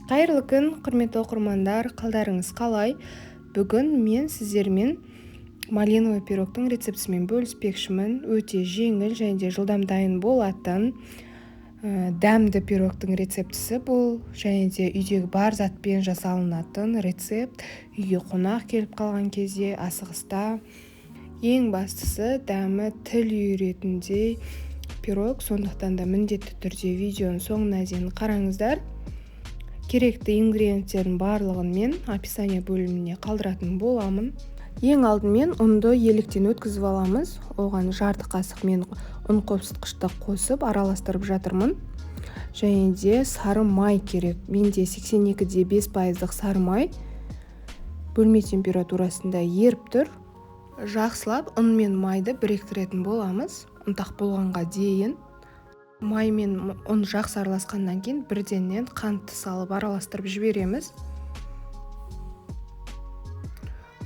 Қайырлы күн, құрметті оқырмандар, қалдарыңыз қалай? Бүгін мен сіздермен малиновый пирогтың рецептісімен бөліспекшімін. Өте жеңіл және де жылдам дайын болатын дәмді пирогтың рецептісі бұл. Және де үйдегі бар затпен жасалынатын рецепт. Үйге қонақ келіп қалған кезде асығыста. Ең бастысы дәмі тіл үйретіндей пирог, сондықтан да міндетті түрде видеоның соңына дейін қараңыздар. Керекті ингредиенттердің барлығын мен описание бөліміне қалдыратын боламын. Ең алдымен ұнды електен өткізіп аламыз. Оған жарты қасық мен ұн қосқышты қосып араластырып жатырмын. Және де сары май керек. Менде 82,5% сары май бөлме температурасында еріп тұр. Жақсылап ұн мен майды біріктіретін боламыз. Ұнтақ болғанға дейін. Май мен ұн жақсы араласқаннан кейін бірденнен қантты салып араластырып жібереміз.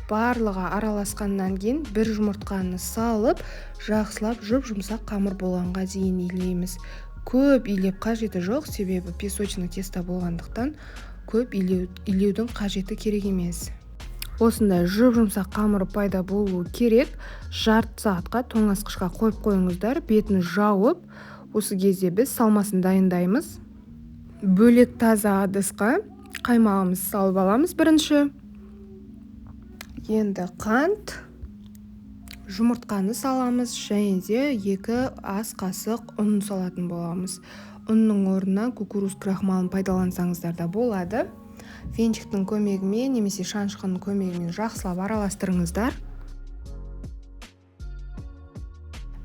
Барлығы араласқаннан кейін бір жұмыртқаны салып, жақсылап жұмсақ қамыр болғанға дейін илейміз. Көп илеп қажеті жоқ, себебі песочный тесто болғандықтан көп илеудің қажеті керек емес. Осындай жұмсақ қамыр пайда болуы керек. Жарты сағатқа тоңазытқышқа қойып қойыңыздар, бетін жауып. Осы кезде біз салмасын дайындаймыз. Бөлек таза ыдысқа қаймағымызды салып аламыз бірінші. Енді қант, жұмыртқаны саламыз және де 2 ас қасық ұн салатын боламыз. Ұнның орнына кукуруз крахмалын пайдалансаңыздар да болады. Венчиктің көмегімен немесе шанышқының көмегімен жақсылап араластырыңыздар.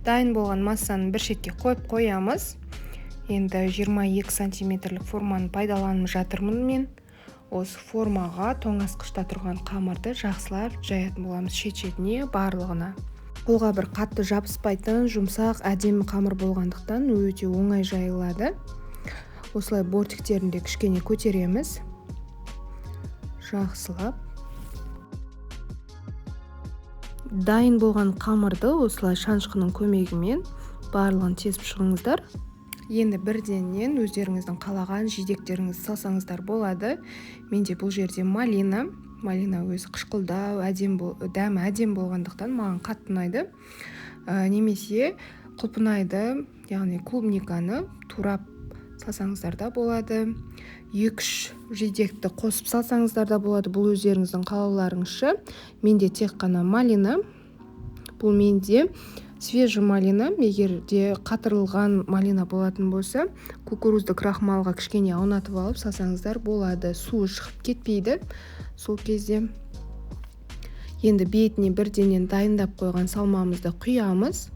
Дайын болған массаны бір шетке қойып қоямыз. Енді 22 сантиметрлік форманы пайдаланып жатырмын мен. Осы формаға тоңазытқышта тұрған қамырды жақсылап жаятын боламыз шет-шетіне барлығына. Қолға бір қатты жабыспайтын, жұмсақ, әдемі қамыр болғандықтан өте оңай жайылады. Осылай бортиктерінде кішкене көтереміз. Жақсылап. Дайын болған қамырды осылай шанышқының көмегімен барлығын тесіп шығыңыздар. Енді бірденнен өздеріңіздің қалаған жидектеріңізді салсаңыздар болады. Менде бұл жерде малина өзі қышқылдау, дәмі әдем болғандықтан маған қатты ұнайды. Немесе құлпынайды, яғни клубниканы турап салсаңыздар да болады. 2-3 жидекті қосып салсаңыздар да болады. Бұл өздеріңіздің қалауларыңызша. Менде тек қана малина. Бұл менде свежий малина. Егер де қатырылған малина болатын болса, кукурузды крахмалға кішкене аунатып алып салсаңыздар болады. Суы шығып кетпейді сол кезде. Енді бетіне бірденен дайындап қойған салмамызды құямыз.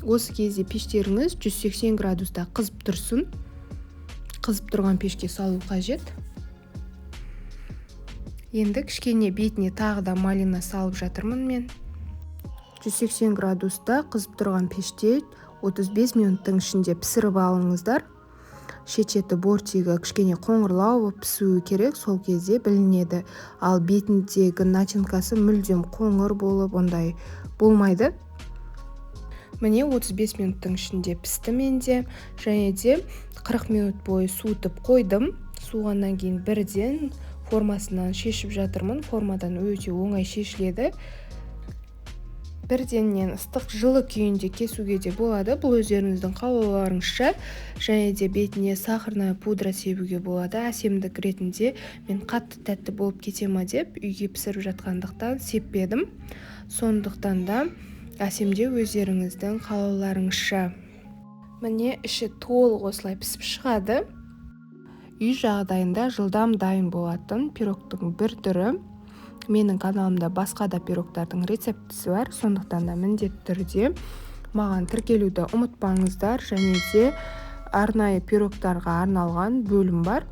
Осы кезде пештеріңіз 180 градуста қызып тұрсын. Қызып тұрған пешке салу қажет. Енді кішкене бетіне тағы да малина салып жатырмын мен. 180 градуста қызып тұрған пеште 35 минуттың ішінде пісіріп алыңыздар. Шет-шеті бортигі кішкене қоңырлау пісуі керек, сол кезде білінеді. Ал бетіндегі начинкасы мүлдем қоңыр болып, ондай болмайды. Міне 35 минуттың ішінде пісті менде. Және де 40 минут бойы суытып қойдым. Суғаннан кейін бірден формасынан шешіп жатырмын. Формадан өте оңай шешіледі. Бірденнен ыстық жылы күйінде кесуге де болады. Бұл өздеріңіздің қалауларыңызша. Және де бетіне сахарная пудра себуге болады. Әсемдік ретінде мен қатты тәтті болып кетема деп үйге пісіріп жатқандықтан сеппедім. Сондықтан да әсемдеу өздеріңіздің қалауларыңызша. Міне іші толық осылай пісіп шығады. Үй жағдайында жылдам дайын болатын пирогтың бір түрі. Менің каналымда басқа да пирогтардың рецептісі бар, сондықтан да міндетті түрде маған тіркелуді ұмытпаңыздар. Және де арнайы пирогтарға арналған бөлім бар.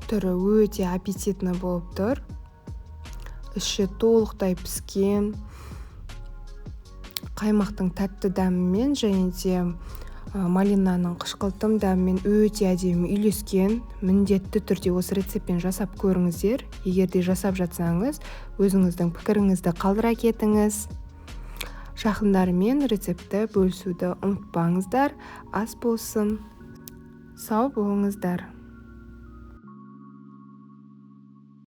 Түрі өте аппетитті болып тұр. Іші толықтай піскен. Қаймақтың тәтті дәмімен және де малинаның қышқылтым дәмімен өте әдемі үйлескен. Міндетті түрде осы рецептпен жасап көріңіздер. Егер де жасап жатсаңыз, өзіңіздің пікіріңізді қалдыра кетіңіз. жақындармен рецепті бөлісуді ұмытпаңыздар. Ас болсын. Сау болыңыздар.